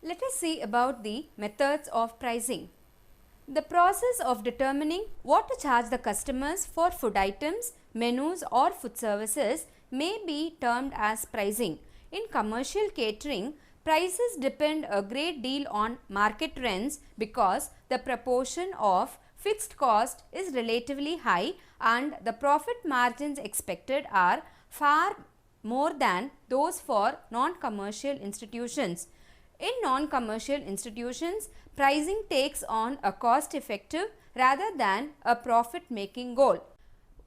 Let us see about the methods of pricing. The process of determining what to charge the customers for food items, menus or food services may be termed as pricing. In commercial catering, prices depend a great deal on market trends because the proportion of fixed cost is relatively high and the profit margins expected are far more than those for non-commercial institutions. In non-commercial institutions, pricing takes on a cost-effective rather than a profit-making goal.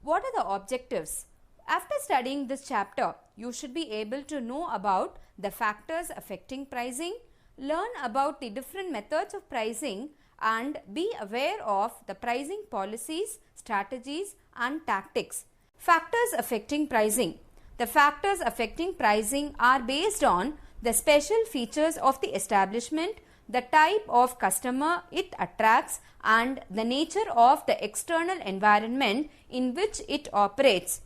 What are the objectives? After studying this chapter, you should be able to know about the factors affecting pricing, learn about the different methods of pricing, and be aware of the pricing policies, strategies, and tactics. Factors affecting pricing. The factors affecting pricing are based on the special features of the establishment, the type of customer it attracts, and the nature of the external environment in which it operates.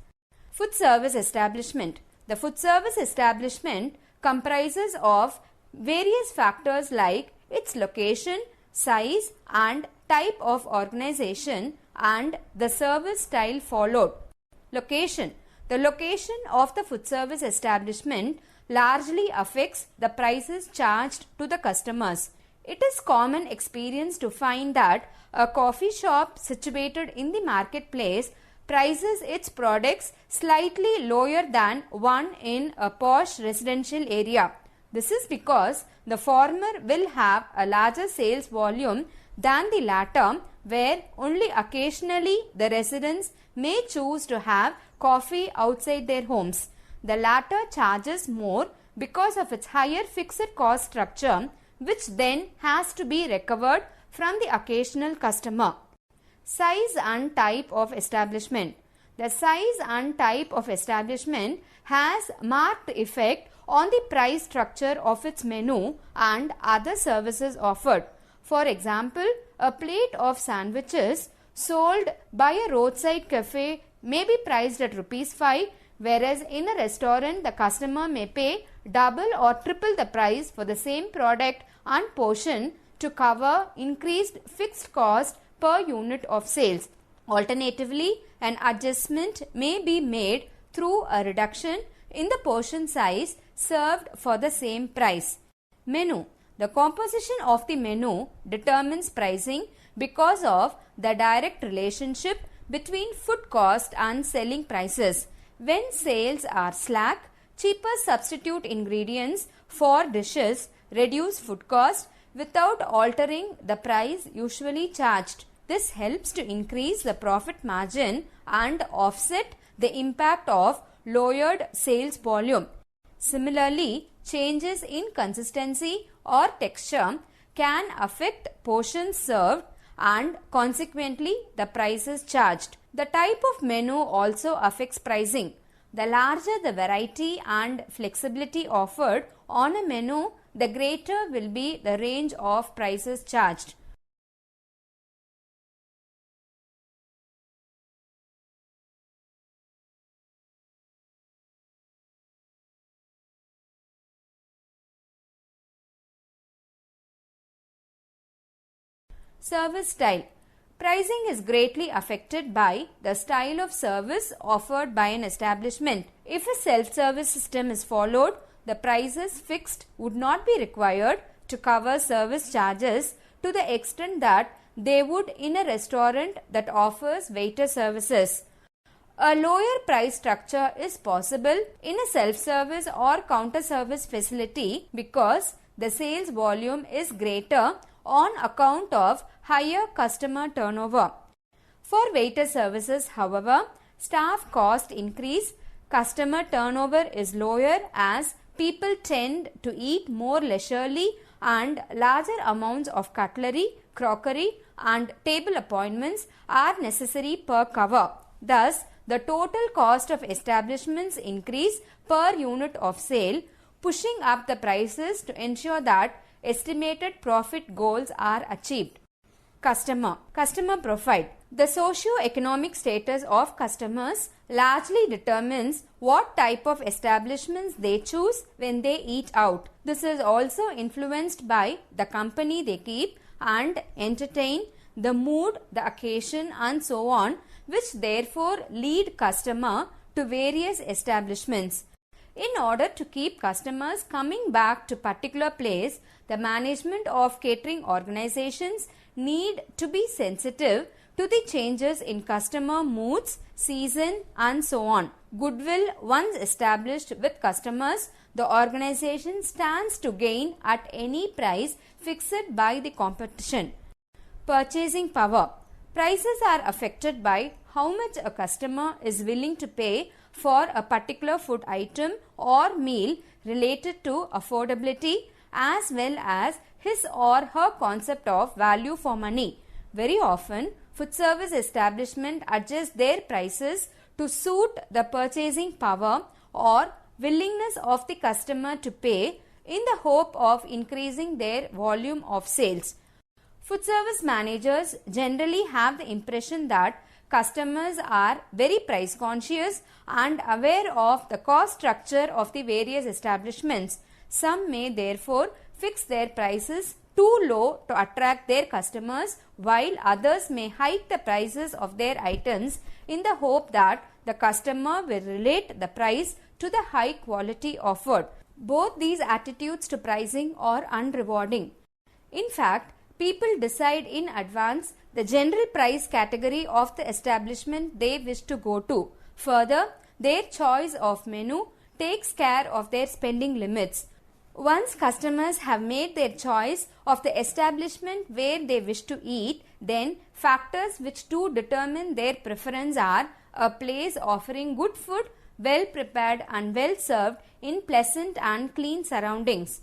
Food service establishment. The food service establishment comprises of various factors like its location, size, and type of organization and the service style followed. Location. The location of the food service establishment largely affects the prices charged to the customers. It is common experience to find that a coffee shop situated in the marketplace prices its products slightly lower than one in a posh residential area. This is because the former will have a larger sales volume than the latter, where only occasionally the residents may choose to have coffee outside their homes. The latter charges more because of its higher fixed cost structure, which then has to be recovered from the occasional customer. Size and type of establishment. The size and type of establishment has marked effect on the price structure of its menu and other services offered. For example, a plate of sandwiches sold by a roadside cafe may be priced at ₹5, whereas in a restaurant the customer may pay double or triple the price for the same product and portion to cover increased fixed cost per unit of sales. Alternatively, an adjustment may be made through a reduction in the portion size served for the same price. Menu. The composition of the menu determines pricing because of the direct relationship between food cost and selling prices. When sales are slack, cheaper substitute ingredients for dishes reduce food cost without altering the price usually charged. This helps to increase the profit margin and offset the impact of lowered sales volume. Similarly, changes in consistency or texture can affect portions served and consequently the prices charged. The type of menu also affects pricing. The larger the variety and flexibility offered on a menu, the greater will be the range of prices charged. Service style. Pricing is greatly affected by the style of service offered by an establishment. If a self-service system is followed, the prices fixed would not be required to cover service charges to the extent that they would in a restaurant that offers waiter services. A lower price structure is possible in a self-service or counter service facility because the sales volume is greater on account of higher customer turnover. For waiter services, however, staff cost increase, customer turnover is lower as people tend to eat more leisurely and larger amounts of cutlery, crockery and table appointments are necessary per cover. Thus, the total cost of establishments increase per unit of sale, pushing up the prices to ensure that estimated profit goals are achieved. Customer profile. The socio-economic status of customers largely determines what type of establishments they choose when they eat out. This is also influenced by the company they keep and entertain, the mood, the occasion and so on, which therefore lead customer to various establishments. In order to keep customers coming back to particular place, the management of catering organizations need to be sensitive to the changes in customer moods, season and so on. Goodwill once established with customers, the organization stands to gain at any price fixed by the competition. Purchasing power. Prices are affected by how much a customer is willing to pay for a particular food item or meal related to affordability as well as his or her concept of value for money. Very often, food service establishments adjust their prices to suit the purchasing power or willingness of the customer to pay in the hope of increasing their volume of sales. Food service managers generally have the impression that customers are very price conscious and aware of the cost structure of the various establishments. Some may therefore fix their prices too low to attract their customers, while others may hike the prices of their items in the hope that the customer will relate the price to the high quality offered. Both these attitudes to pricing are unrewarding. In fact, people decide in advance the general price category of the establishment they wish to go to. Further, their choice of menu takes care of their spending limits. Once customers have made their choice of the establishment where they wish to eat, then factors which do determine their preference are a place offering good food, well prepared and well served in pleasant and clean surroundings.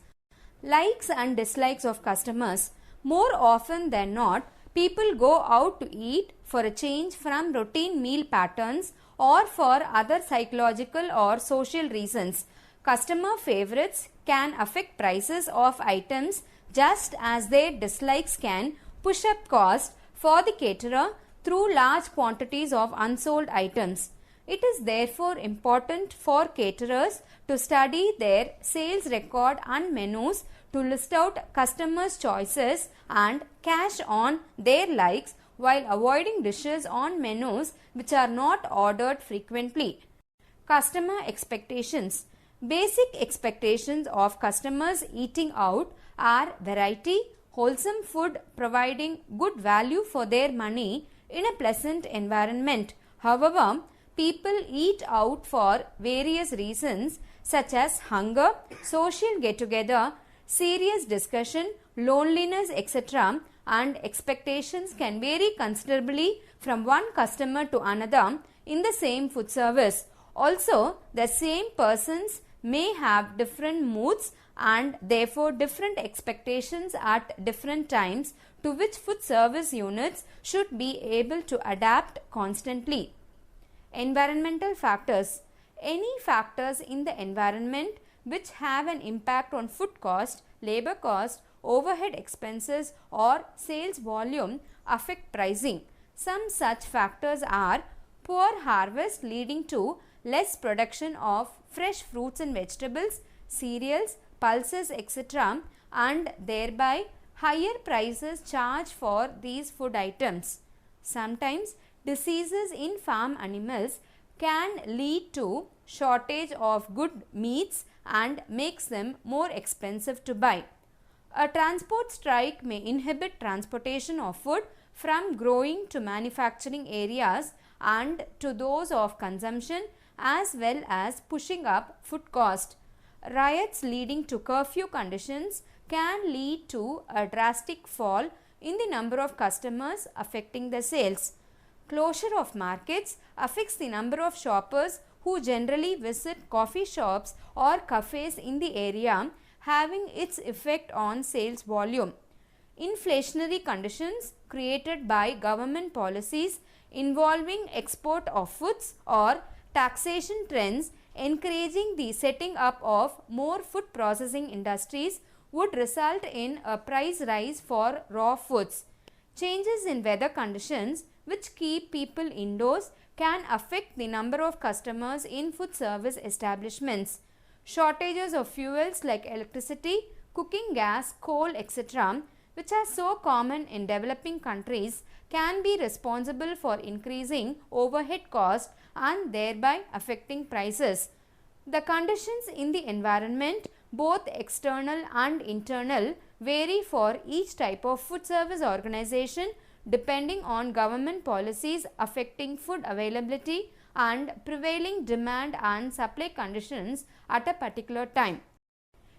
Likes and dislikes of customers. More often than not, people go out to eat for a change from routine meal patterns or for other psychological or social reasons. Customer favorites can affect prices of items just as their dislikes can push up cost for the caterer through large quantities of unsold items. It is therefore important for caterers to study their sales record and menus to list out customers' choices and cash on their likes while avoiding dishes on menus which are not ordered frequently. Customer expectations. Basic expectations of customers eating out are variety, wholesome food providing good value for their money in a pleasant environment. However, people eat out for various reasons such as hunger, social get-together, serious discussion, loneliness, etc. and expectations can vary considerably from one customer to another in the same food service. Also, the same persons may have different moods and therefore different expectations at different times to which food service units should be able to adapt constantly. Environmental factors. Any factors in the environment which have an impact on food cost, labor cost, overhead expenses or sales volume affect pricing. Some such factors are poor harvest leading to less production of fresh fruits and vegetables, cereals, pulses, etc. and thereby higher prices charged for these food items. Sometimes diseases in farm animals can lead to shortage of good meats and makes them more expensive to buy. A transport strike may inhibit transportation of food from growing to manufacturing areas and to those of consumption as well as pushing up food cost. Riots leading to curfew conditions can lead to a drastic fall in the number of customers affecting the sales. Closure of markets affects the number of shoppers who generally visit coffee shops or cafes in the area, having its effect on sales volume. Inflationary conditions created by government policies involving export of foods or taxation trends encouraging the setting up of more food processing industries would result in a price rise for raw foods. Changes in weather conditions which keep people indoors, can affect the number of customers in food service establishments. Shortages of fuels like electricity, cooking gas, coal, etc., which are so common in developing countries, can be responsible for increasing overhead costs and thereby affecting prices. The conditions in the environment, both external and internal, vary for each type of food service organization depending on government policies affecting food availability and prevailing demand and supply conditions at a particular time.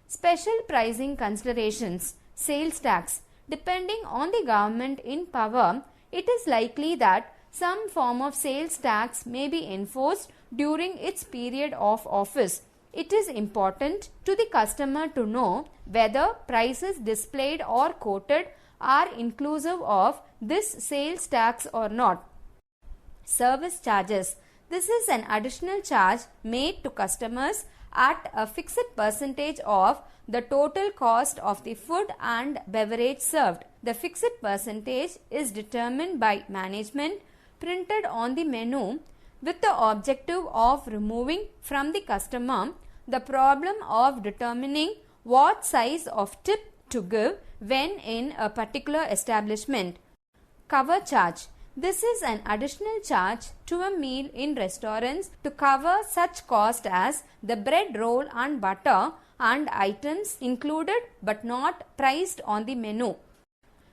Special pricing considerations. Sales tax. Depending on the government in power, it is likely that some form of sales tax may be enforced during its period of office. It is important to the customer to know whether prices displayed or quoted are inclusive of this sales tax or not. Service charges. This is an additional charge made to customers at a fixed percentage of the total cost of the food and beverage served. The fixed percentage is determined by management, printed on the menu, with the objective of removing from the customer the problem of determining what size of tip to give when in a particular establishment. Cover charge. This is an additional charge to a meal in restaurants to cover such cost as the bread roll and butter and items included but not priced on the menu.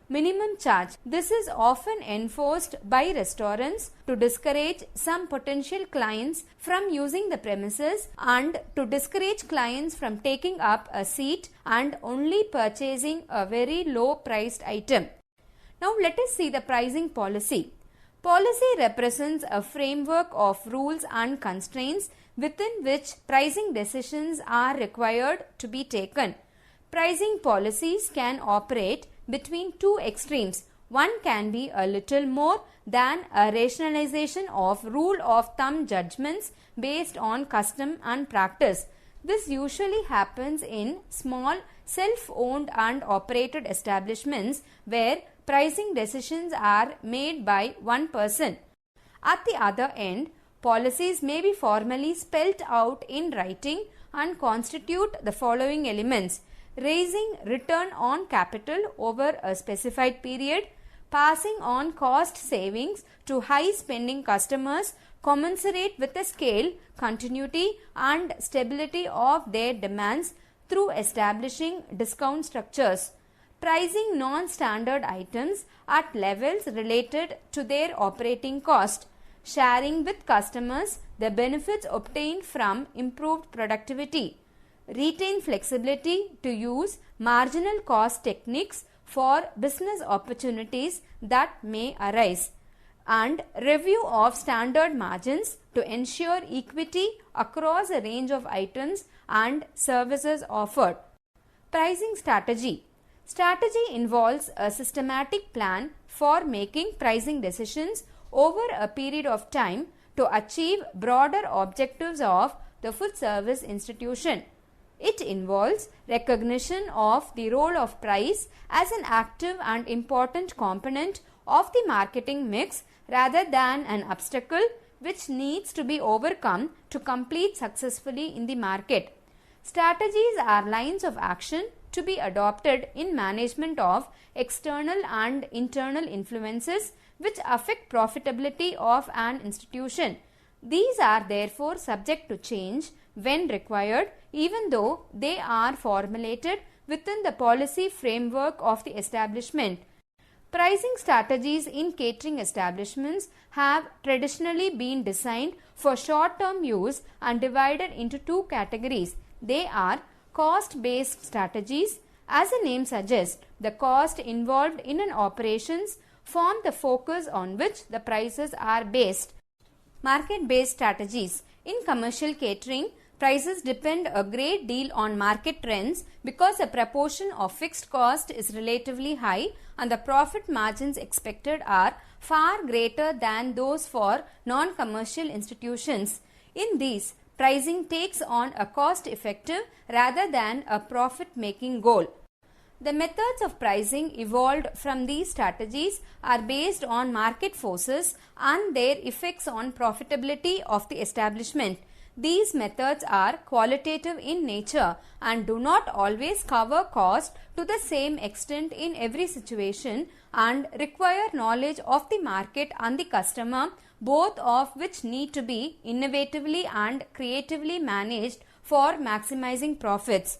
Minimum charge. This is often enforced by restaurants to discourage some potential clients from using the premises and to discourage clients from taking up a seat and only purchasing a very low priced item. Now let us see the pricing policy. Policy represents a framework of rules and constraints within which pricing decisions are required to be taken. Pricing policies can operate between two extremes. One can be a little more than a rationalization of rule of thumb judgments based on custom and practice. This usually happens in small self-owned and operated establishments where pricing decisions are made by one person. At the other end, policies may be formally spelt out in writing and constitute the following elements: raising return on capital over a specified period, passing on cost savings to high spending customers commensurate with the scale, continuity and stability of their demands through establishing discount structures, pricing non-standard items at levels related to their operating cost, sharing with customers the benefits obtained from improved productivity, retain flexibility to use marginal cost techniques for business opportunities that may arise, and review of standard margins to ensure equity across a range of items and services offered. Pricing strategy. Strategy involves a systematic plan for making pricing decisions over a period of time to achieve broader objectives of the food service institution. It involves recognition of the role of price as an active and important component of the marketing mix rather than an obstacle which needs to be overcome to compete successfully in the market. Strategies are lines of action to be adopted in management of external and internal influences which affect profitability of an institution. These are therefore subject to change when required, even though they are formulated within the policy framework of the establishment. Pricing strategies in catering establishments have traditionally been designed for short-term use and divided into two categories. They are cost-based strategies. As the name suggests, the cost involved in an operations form the focus on which the prices are based. Market-based strategies. In commercial catering, prices depend a great deal on market trends because the proportion of fixed cost is relatively high and the profit margins expected are far greater than those for non-commercial institutions. In these, pricing takes on a cost-effective rather than a profit-making goal. The methods of pricing evolved from these strategies are based on market forces and their effects on profitability of the establishment. These methods are qualitative in nature and do not always cover cost to the same extent in every situation and require knowledge of the market and the customer, both of which need to be innovatively and creatively managed for maximizing profits.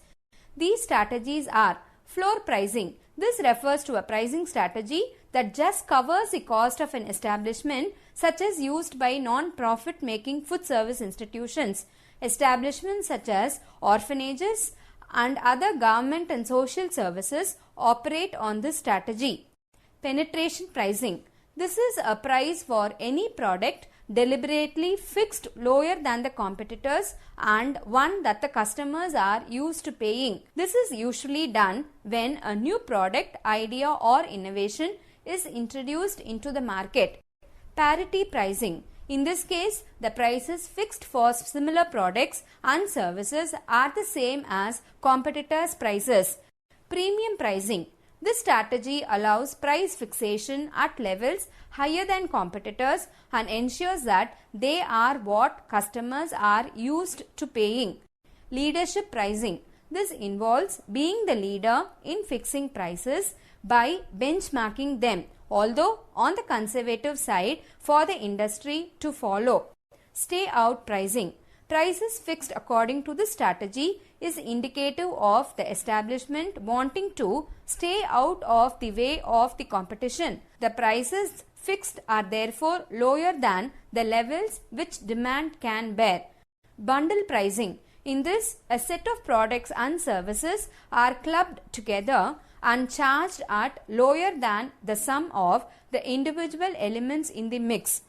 These strategies are floor pricing. This refers to a pricing strategy that just covers the cost of an establishment, such as used by non-profit making food service institutions. Establishments such as orphanages and other government and social services operate on this strategy. Penetration pricing. This is a price for any product deliberately fixed lower than the competitors and one that the customers are used to paying. This is usually done when a new product, idea or innovation is introduced into the market. Parity pricing. In this case, the prices fixed for similar products and services are the same as competitors' prices. Premium pricing. This strategy allows price fixation at levels higher than competitors and ensures that they are what customers are used to paying. Leadership pricing. This involves being the leader in fixing prices by benchmarking them, although on the conservative side for the industry to follow. Stay out pricing. Prices fixed according to this strategy is indicative of the establishment wanting to stay out of the way of the competition. The prices fixed are therefore lower than the levels which demand can bear. Bundle pricing. In this, a set of products and services are clubbed together and charged at lower than the sum of the individual elements in the mix.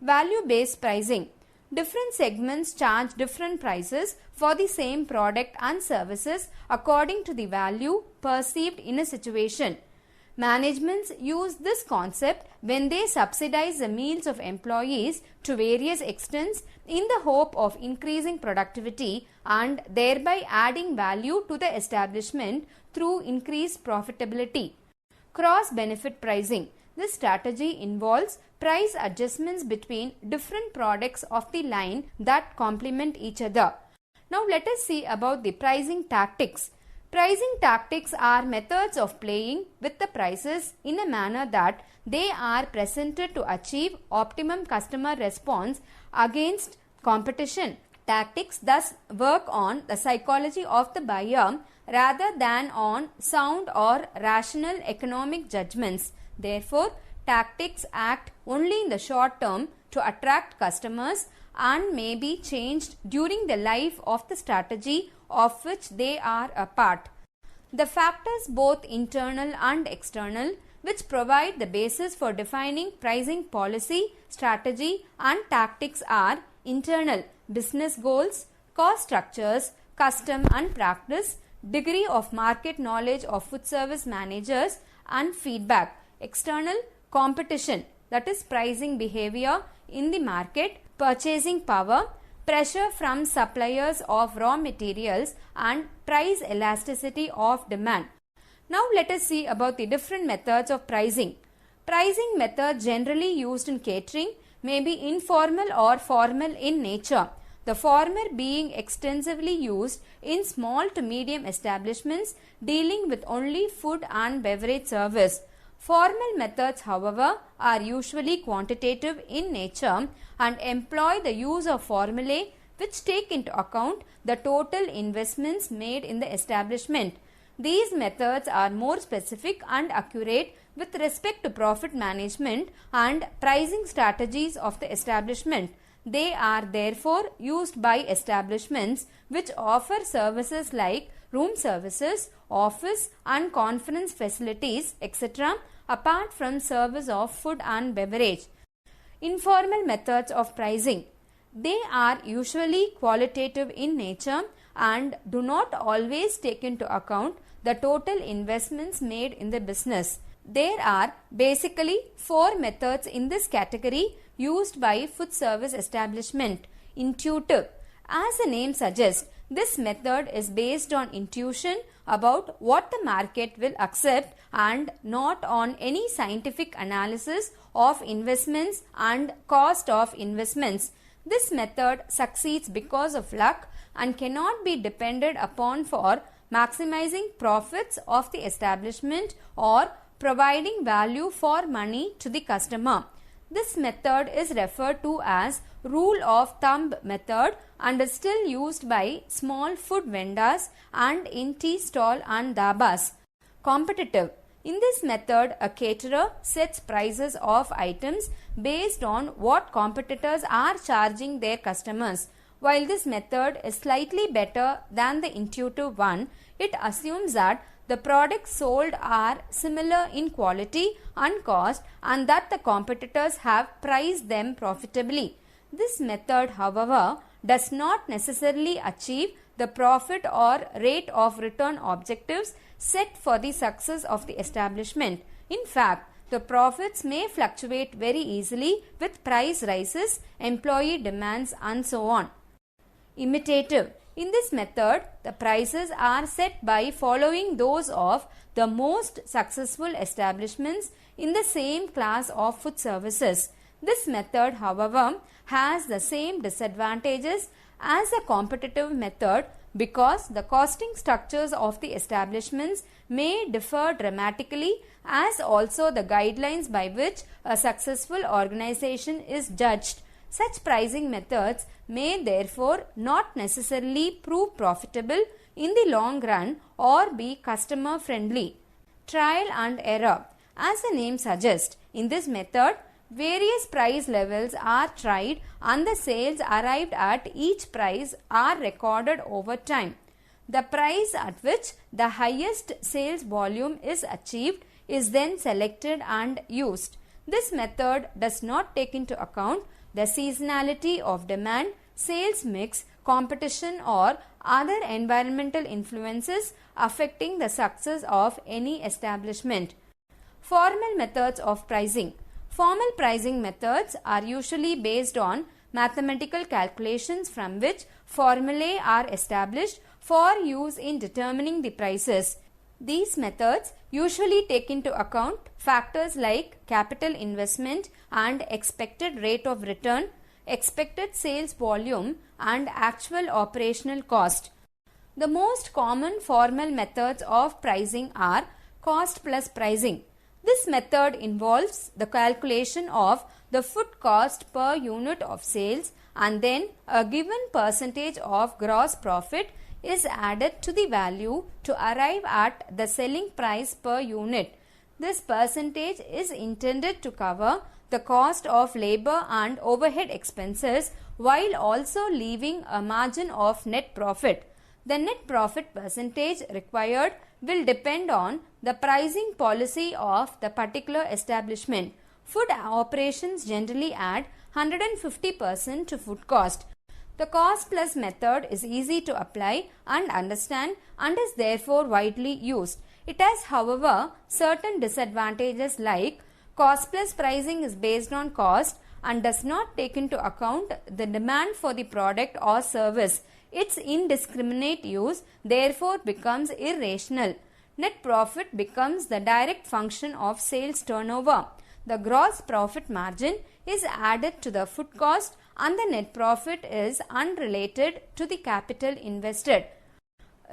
Value-based pricing. Different segments charge different prices for the same product and services according to the value perceived in a situation. Managements use this concept when they subsidize the meals of employees to various extents in the hope of increasing productivity and thereby adding value to the establishment through increased profitability. Cross-benefit pricing. This strategy involves price adjustments between different products of the line that complement each other. Now let us see about the pricing tactics. Pricing tactics are methods of playing with the prices in a manner that they are presented to achieve optimum customer response against competition. Tactics thus work on the psychology of the buyer rather than on sound or rational economic judgments. Therefore, tactics act only in the short term to attract customers and may be changed during the life of the strategy of which they are a part. The factors, both internal and external, which provide the basis for defining pricing policy, strategy and tactics are internal: business goals, cost structures, custom and practice, degree of market knowledge of food service managers and feedback. External: competition, that is pricing behavior in the market, purchasing power, pressure from suppliers of raw materials and price elasticity of demand. Now let us see about the different methods of pricing. Pricing methods generally used in catering may be informal or formal in nature. The former being extensively used in small to medium establishments dealing with only food and beverage service. Formal methods, however, are usually quantitative in nature and employ the use of formulae which take into account the total investments made in the establishment. These methods are more specific and accurate with respect to profit management and pricing strategies of the establishment. They are therefore used by establishments which offer services like room services, office and conference facilities, etc., apart from service of food and beverage. Informal methods of pricing. They are usually qualitative in nature and do not always take into account the total investments made in the business. There are basically 4 methods in this category used by food service establishment. Intuitive. As the name suggests, This method is based on intuition about what the market will accept and not on any scientific analysis of investments and cost of investments. This method succeeds because of luck and cannot be depended upon for maximizing profits of the establishment or providing value for money to the customer. This method is referred to as rule of thumb method and is still used by small food vendors and in tea stall and dabas. Competitive. In this method, a caterer sets prices of items based on what competitors are charging their customers. While this method is slightly better than the intuitive one, it assumes that the products sold are similar in quality and cost and that the competitors have priced them profitably. This method, however, does not necessarily achieve the profit or rate of return objectives set for the success of the establishment. In fact, the profits may fluctuate very easily with price rises, employee demands and so on. Imitative. In this method, the prices are set by following those of the most successful establishments in the same class of food services. This method, however, has the same disadvantages as a competitive method because the costing structures of the establishments may differ dramatically, as also the guidelines by which a successful organization is judged. Such pricing methods may therefore not necessarily prove profitable in the long run or be customer friendly. Trial and error. As the name suggests, in this method, various price levels are tried and the sales arrived at each price are recorded over time. The price at which the highest sales volume is achieved is then selected and used. This method does not take into account the seasonality of demand, sales mix, competition or other environmental influences affecting the success of any establishment. Formal methods of pricing. Formal pricing methods are usually based on mathematical calculations from which formulae are established for use in determining the prices. These methods usually take into account factors like capital investment and expected rate of return, expected sales volume and actual operational cost. The most common formal methods of pricing are cost plus pricing. This method involves the calculation of the food cost per unit of sales and then a given percentage of gross profit is added to the value to arrive at the selling price per unit. This percentage is intended to cover the cost of labor and overhead expenses while also leaving a margin of net profit. The net profit percentage required will depend on the pricing policy of the particular establishment. Food operations generally add 150% to food cost. The cost plus method is easy to apply and understand and is therefore widely used. It has, however, certain disadvantages like cost plus pricing is based on cost and does not take into account the demand for the product or service. Its indiscriminate use therefore becomes irrational. Net profit becomes the direct function of sales turnover. The gross profit margin is added to the food cost and the net profit is unrelated to the capital invested.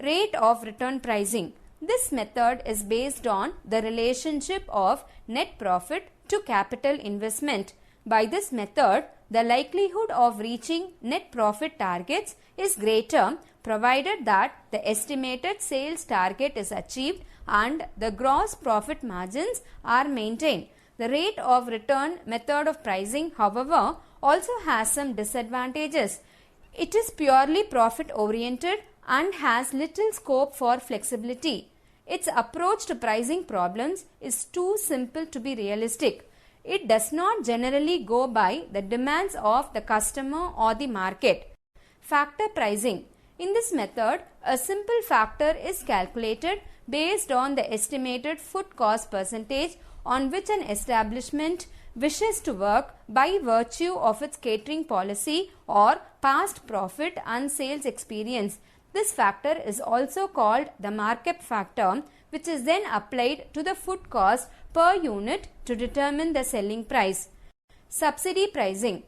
Rate of return pricing. This method is based on the relationship of net profit to capital investment. By this method, the likelihood of reaching net profit targets is greater provided that the estimated sales target is achieved and the gross profit margins are maintained. The rate of return method of pricing, however, also has some disadvantages. It is purely profit oriented and has little scope for flexibility. Its approach to pricing problems is too simple to be realistic. It does not generally go by the demands of the customer or the market. Factor pricing. In this method, a simple factor is calculated based on the estimated food cost percentage on which an establishment wishes to work by virtue of its catering policy or past profit and sales experience. This factor is also called the markup factor, which is then applied to the food cost per unit to determine the selling price. Subsidy pricing.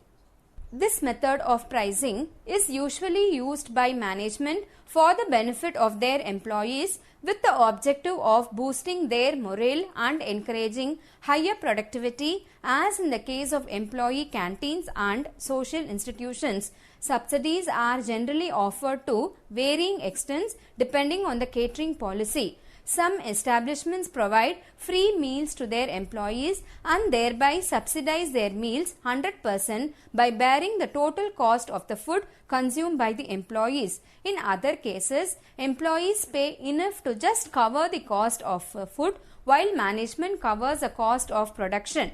This method of pricing is usually used by management for the benefit of their employees with the objective of boosting their morale and encouraging higher productivity, as in the case of employee canteens and social institutions. Subsidies are generally offered to varying extents depending on the catering policy. Some establishments provide free meals to their employees and thereby subsidize their meals 100% by bearing the total cost of the food consumed by the employees. In other cases, employees pay enough to just cover the cost of food, while management covers the cost of production.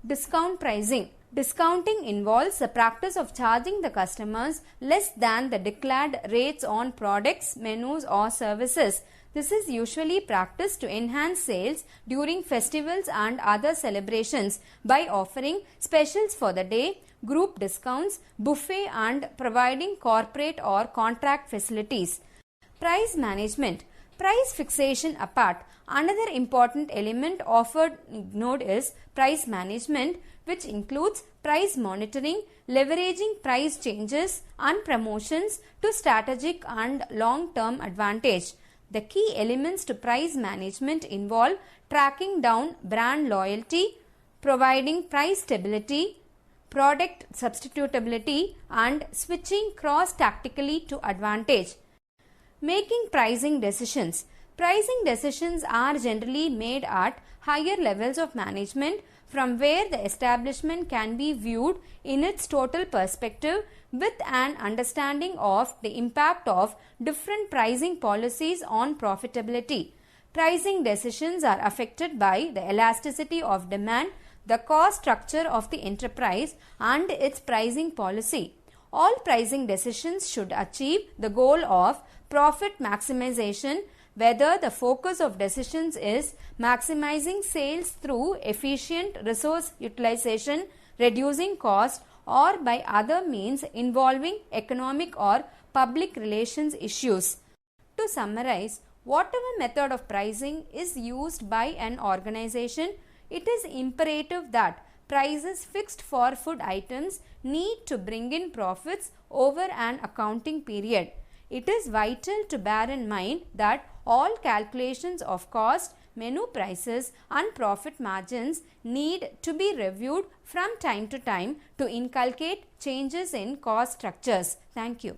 Discount pricing. Discounting involves the practice of charging the customers less than the declared rates on products, menus or services. This is usually practiced to enhance sales during festivals and other celebrations by offering specials for the day, group discounts, buffet and providing corporate or contract facilities. Price management. Price fixation apart, another important element often ignored is price management, which includes price monitoring, leveraging price changes and promotions to strategic and long-term advantage. The key elements to price management involve tracking down brand loyalty, providing price stability, product substitutability, and switching cross-tactically to advantage. Making pricing decisions. Pricing decisions are generally made at higher levels of management, from where the establishment can be viewed in its total perspective with an understanding of the impact of different pricing policies on profitability. Pricing decisions are affected by the elasticity of demand, the cost structure of the enterprise, and its pricing policy. All pricing decisions should achieve the goal of profit maximization, whether the focus of decisions is maximizing sales through efficient resource utilization, reducing cost, or by other means involving economic or public relations issues. To summarize, whatever method of pricing is used by an organization, it is imperative that prices fixed for food items need to bring in profits over an accounting period. It is vital to bear in mind that all calculations of cost, menu prices and profit margins need to be reviewed from time to time to inculcate changes in cost structures. Thank you.